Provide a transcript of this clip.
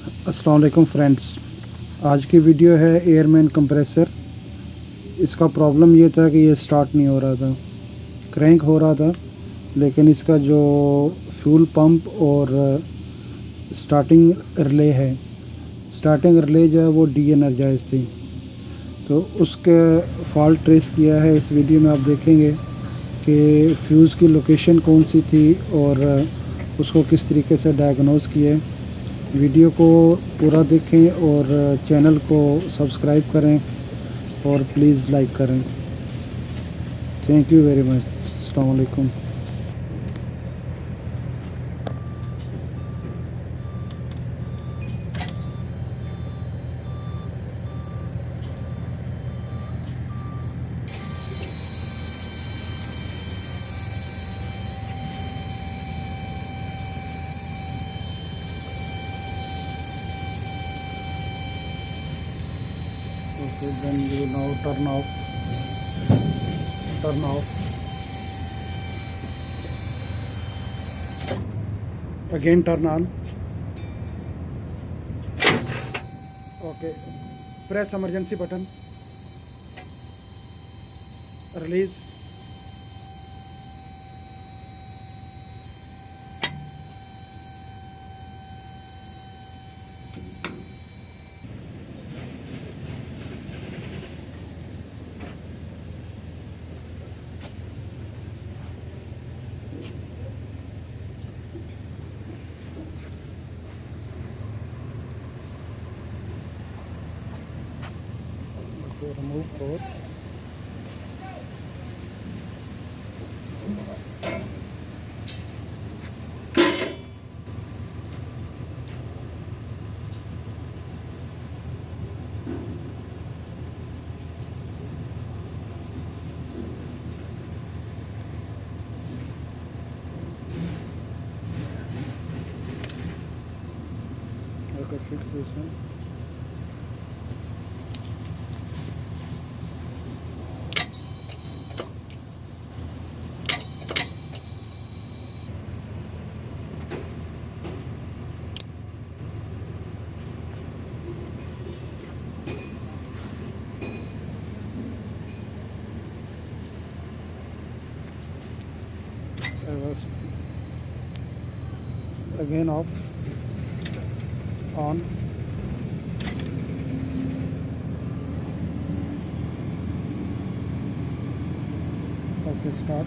अस्सलाम वालेकुम फ्रेंड्स, आज की वीडियो है एयरमैन कंप्रेसर। इसका प्रॉब्लम ये था कि ये स्टार्ट नहीं हो रहा था, क्रैंक हो रहा था, लेकिन इसका जो फ्यूल पंप और स्टार्टिंग रिले जो है वो डी एनर्जाइज थी। तो उसके फॉल्ट ट्रेस किया है। इस वीडियो में आप देखेंगे कि फ्यूज़ की लोकेशन कौन सी थी और उसको किस तरीके से डायग्नोस किया है। वीडियो को पूरा देखें और चैनल को सब्सक्राइब करें और प्लीज़ लाइक करें। Thank you very much. अस्सलाम वालेकुम। Okay, then we will now turn off. Again turn on. Okay, press emergency button. Release. Okay, remove core. Okay, fix this one. I was again off, on. Okay, start.